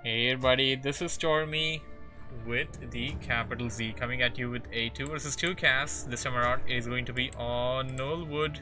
Hey everybody, this is Stormy with the capital Z coming at you with a 2 versus 2 cast. This time around it is going to be on Gnool Wood.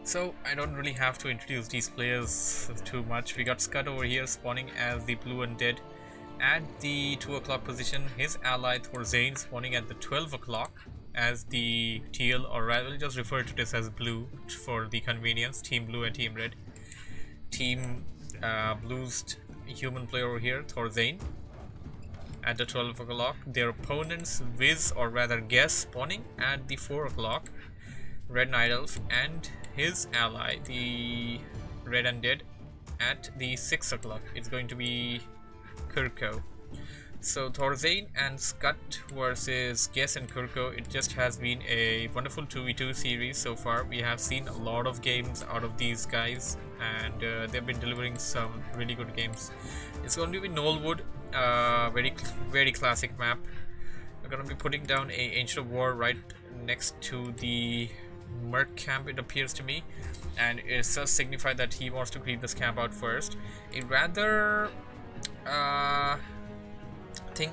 So I don't really have to introduce these players too much. We got Skutt over here spawning as the blue Undead at the 2 o'clock position. His ally ThorZaIN spawning at the 12 o'clock as the teal, or rather just refer to this as blue for the convenience. Team blue and team red. Team blue's human player over here, ThorZaIN, at the 12 o'clock. Their opponents, Wiz, or rather Guess, spawning at the 4 o'clock. Red Night Elf and his ally, the Red Undead, at the 6 o'clock. It's going to be KurCo. So ThorZaIN and Skutt versus Guess and KurCo. It just has been a wonderful 2v2 series so far. We have seen a lot of games out of these guys, and they've been delivering some really good games. It's going to be Gnool Wood, very classic map. We're going to be putting down a Ancient of War right next to the Merc camp, it appears to me, and it does signify that he wants to creep this camp out first. A rather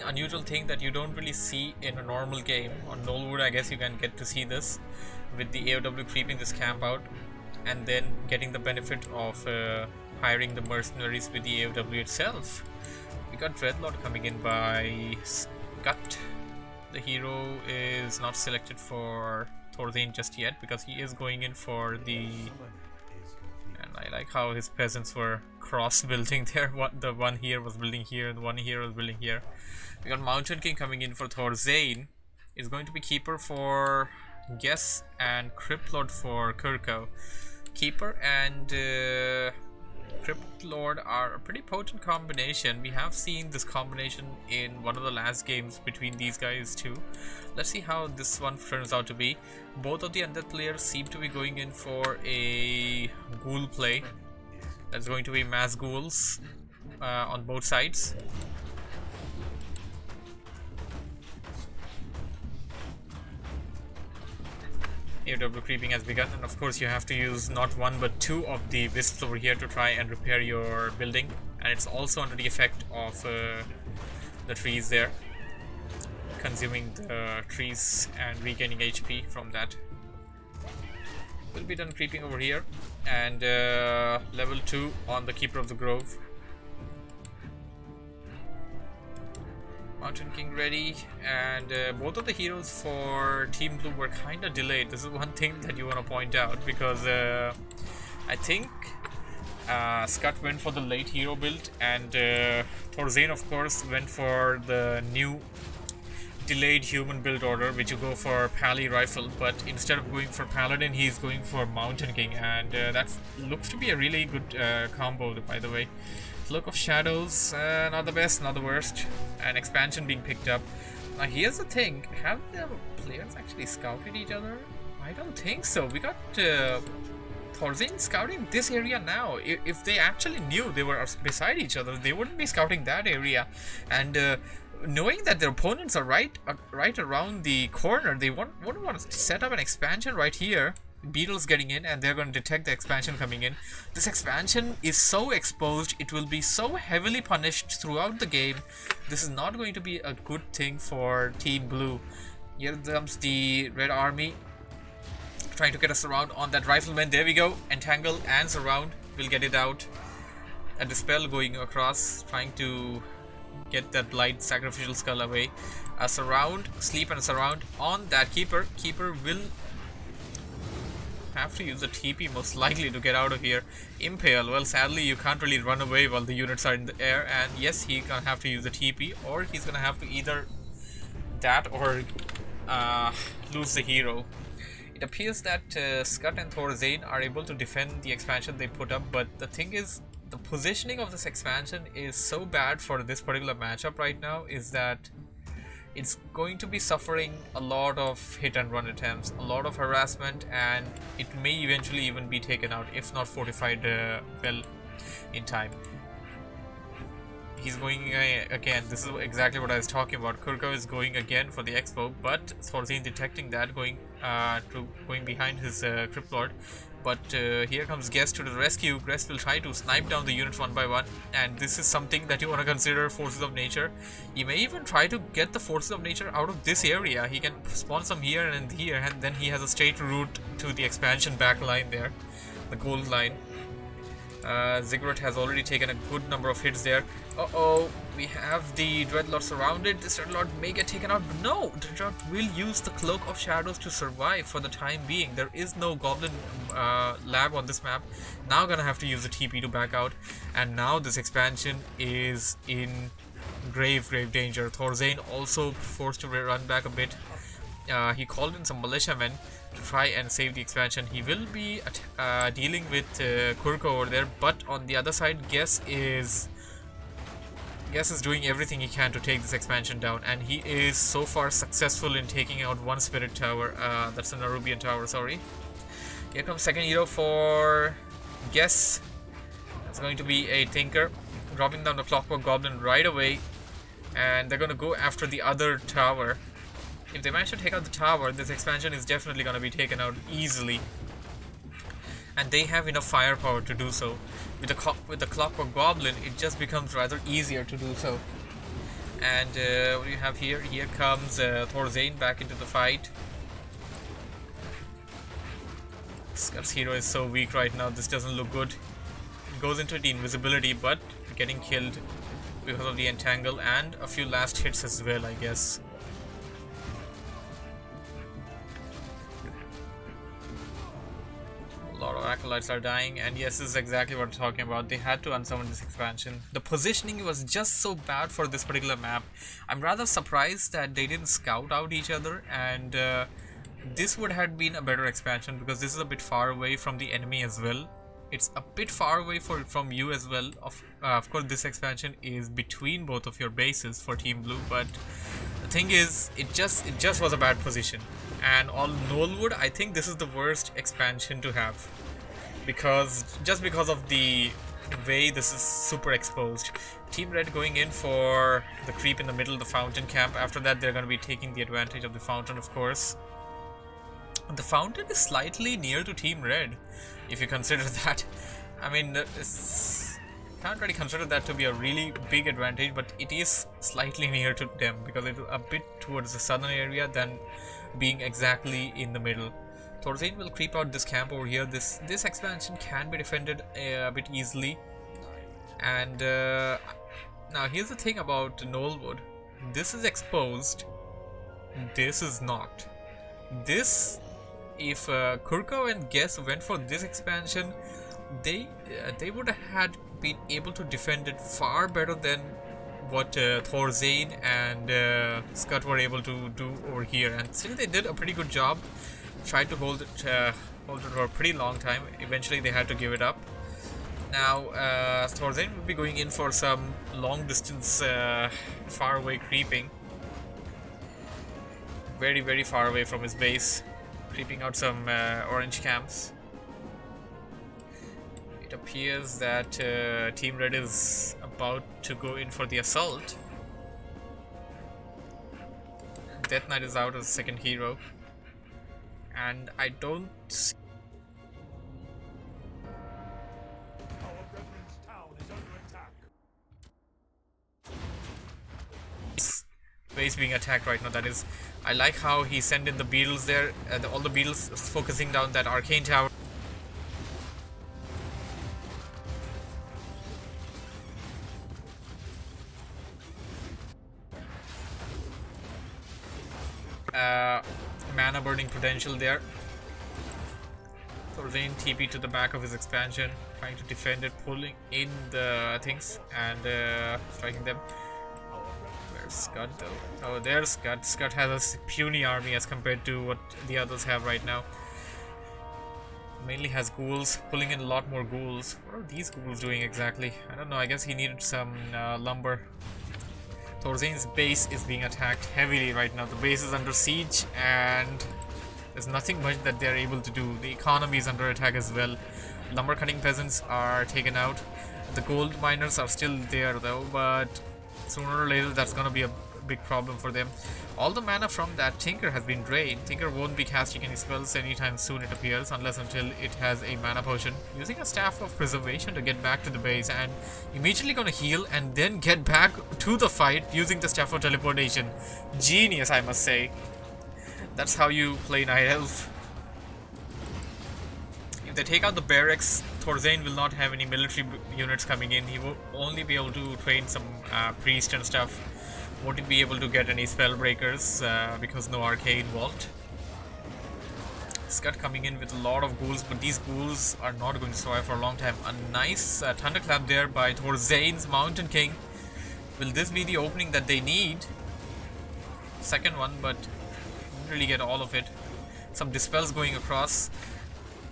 unusual thing that you don't really see in a normal game. On Gnool Wood, I guess you can get to see this with the AOW creeping this camp out and then getting the benefit of hiring the mercenaries with the AOW itself. We got Dreadlord coming in by Skutt. The hero is not selected for ThorZaIN just yet because he is going in for the... And I like how his peasants were cross building there. The one here was building here and the one here was building here. We got Mountain King coming in for ThorZaIN. Is going to be Keeper for Guess and Crypt Lord for KurCo. Keeper and Crypt Lord are a pretty potent combination. We have seen this combination in one of the last games between these guys too. Let's see how this one turns out to be. Both of the Undead players seem to be going in for a ghoul play. That's going to be mass ghouls on both sides. AOW creeping has begun, and of course you have to use not one but two of the wisps over here to try and repair your building, and it's also under the effect of the trees there, consuming the trees and regaining HP from that. Will be done creeping over here, and level 2 on the Keeper of the Grove. Mountain King ready, and both of the heroes for Team Blue were kind of delayed. This is one thing that you want to point out, because I think Skutt went for the late hero build, and ThorZaIN of course went for the new delayed human build order, which you go for Pally Rifle, but instead of going for Paladin, he's going for Mountain King, and that looks to be a really good combo, by the way. Cloak of Shadows, not the best, not the worst, and expansion being picked up. Now here's the thing, have the players actually scouted each other? I don't think so. We got ThorZaIN scouting this area now. If they actually knew they were beside each other, they wouldn't be scouting that area. And knowing that their opponents are right around the corner, they wouldn't want to set up an expansion right here. Beetles getting in, and they're going to detect the expansion coming in. This expansion is so exposed, it will be so heavily punished throughout the game. This is not going to be a good thing for Team Blue. Here comes the Red Army trying to get us around on that Rifleman. There we go. Entangle and Surround. We'll get it out. A Dispel going across, trying to get that Blight Sacrificial Skull away. A Surround, Sleep and a Surround on that Keeper. Keeper will have to use a TP most likely to get out of here. Impale, well sadly you can't really run away while the units are in the air, and yes, he's gonna have to use a TP, or he's gonna have to either that or lose the hero. It appears that Skutt and ThorZaIN are able to defend the expansion they put up, but the thing is, the positioning of this expansion is so bad for this particular matchup right now, is that it's going to be suffering a lot of hit and run attempts, a lot of harassment, and it may eventually even be taken out if not fortified well in time. He's going again. This is exactly what I was talking about. KurCo is going again for the expo, but ThorZaIN detecting that, going behind his Crypt Lord. but here comes Guest to the rescue. Guest will try to snipe down the units one by one, and this is something that you want to consider forces of nature. You may even try to get the forces of nature out of this area. He can spawn some here and here, and then he has a straight route to the expansion back line there, the gold line. Ziggurat has already taken a good number of hits there. Uh-oh, we have the Dreadlord surrounded. This Dreadlord may get taken out. No, Dreadlord will use the Cloak of Shadows to survive for the time being. There is no Goblin lab on this map. Now gonna have to use the TP to back out. And now this expansion is in grave danger. ThorZaIN also forced to run back a bit. He called in some militiamen to try and save the expansion. He will be dealing with KurCo over there, but on the other side, Guess is doing everything he can to take this expansion down, and he is so far successful in taking out one spirit tower. That's an Arubian tower, sorry. Here comes second hero for Guess. It's going to be a Tinker, dropping down the Clockwork Goblin right away, and they're going to go after the other tower. If they manage to take out the tower, this expansion is definitely going to be taken out easily. And they have enough firepower to do so. With the Clockwork Goblin, it just becomes rather easier to do so. And what do you have here? Here comes ThorZaIN back into the fight. Skutt's hero is so weak right now, this doesn't look good. It goes into the invisibility, but getting killed because of the entangle and a few last hits as well, I guess. A lot of acolytes are dying, and yes, this is exactly what I'm talking about. They had to unsummon this expansion. The positioning was just so bad for this particular map. I'm rather surprised that they didn't scout out each other, and this would have been a better expansion because this is a bit far away from the enemy as well. It's a bit far away from you as well. Of course, this expansion is between both of your bases for Team Blue, but the thing is, it just was a bad position. And on Gnool Wood, I think this is the worst expansion to have, because of the way this is super exposed. Team Red going in for the creep in the middle of the fountain camp. After that, they're going to be taking the advantage of the fountain, of course. The fountain is slightly near to Team Red, if you consider that. I mean, can't really consider that to be a really big advantage, but it is slightly near to them because it's a bit towards the southern area than being exactly in the middle. ThorZaIN will creep out this camp over here. This expansion can be defended a bit easily. And now here's the thing about Gnool Wood. This is exposed. This is not. This, if KurCo and Guess went for this expansion, they would have had been able to defend it far better than what ThorZaIN and Skutt were able to do over here, and still they did a pretty good job. Tried to hold it for a pretty long time. Eventually they had to give it up. Now ThorZaIN will be going in for some long distance far away creeping, very far away from his base, creeping out some orange camps. It appears that Team Red is about to go in for the assault. Death Knight is out as the second hero, and I don't see base being attacked right now. That is, I like how he sent in the beetles there, all the beetles focusing down that arcane tower. Mana burning potential there. ThorZaIN TP to the back of his expansion, trying to defend it, pulling in the things and striking them. Where's Skutt though? Oh, there's Skutt. Skutt has a puny army as compared to what the others have right now. Mainly has ghouls, pulling in a lot more ghouls. What are these ghouls doing exactly? I don't know, I guess he needed some lumber. ThorZaIN's base is being attacked heavily right now. The base is under siege and there's nothing much that they're able to do. The economy is under attack as well. Lumber cutting peasants are taken out. The gold miners are still there though, but sooner or later that's gonna be a big problem for them. All the mana from that Tinker has been drained. Tinker won't be casting any spells anytime soon, it appears, unless until it has a mana potion. Using a Staff of Preservation to get back to the base, and immediately gonna heal and then get back to the fight using the Staff of Teleportation. Genius, I must say. That's how you play Night Elf. If they take out the barracks, ThorZaIN will not have any military units coming in. He will only be able to train some priest and stuff. Won't be able to get any spell breakers because no arcane vault. Skutt coming in with a lot of ghouls, but these ghouls are not going to survive for a long time. A nice thunderclap there by ThorZaIN's Mountain King. Will this be the opening that they need? Second one, but didn't really get all of it. Some dispels going across.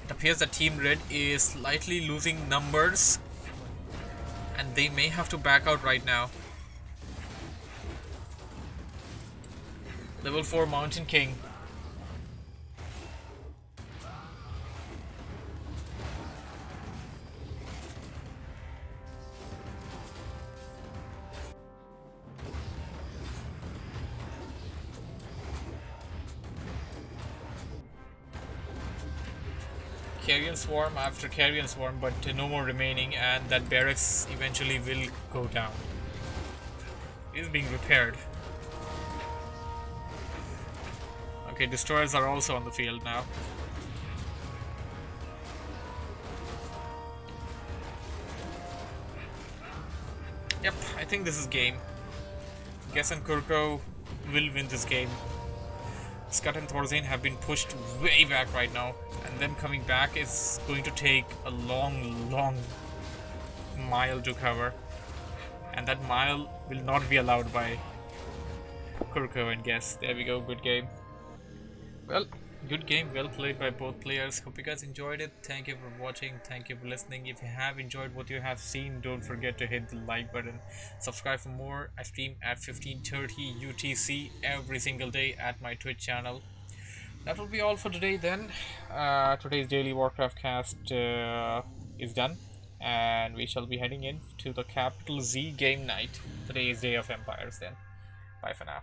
It appears that Team Red is slightly losing numbers, and they may have to back out right now. Level 4 Mountain King. Carrion Swarm after Carrion Swarm, but no more remaining, and that barracks eventually will go down. It is being repaired. Okay, destroyers are also on the field now. Yep, I think this is game. Guess and KurCo will win this game. Skutt and ThorZaIN have been pushed way back right now, and them coming back is going to take a long mile to cover, and that mile will not be allowed by KurCo and Guess. There we go, good game. Well, good game, well played by both players. Hope you guys enjoyed it. Thank you for watching, thank you for listening. If you have enjoyed what you have seen, don't forget to hit the like button. Subscribe for more. I stream at 15:30 UTC every single day at my Twitch channel. That will be all for today then. Today's daily Warcraft cast is done, and we shall be heading in to the capital Z game night. Today is Day of Empires then. Bye for now.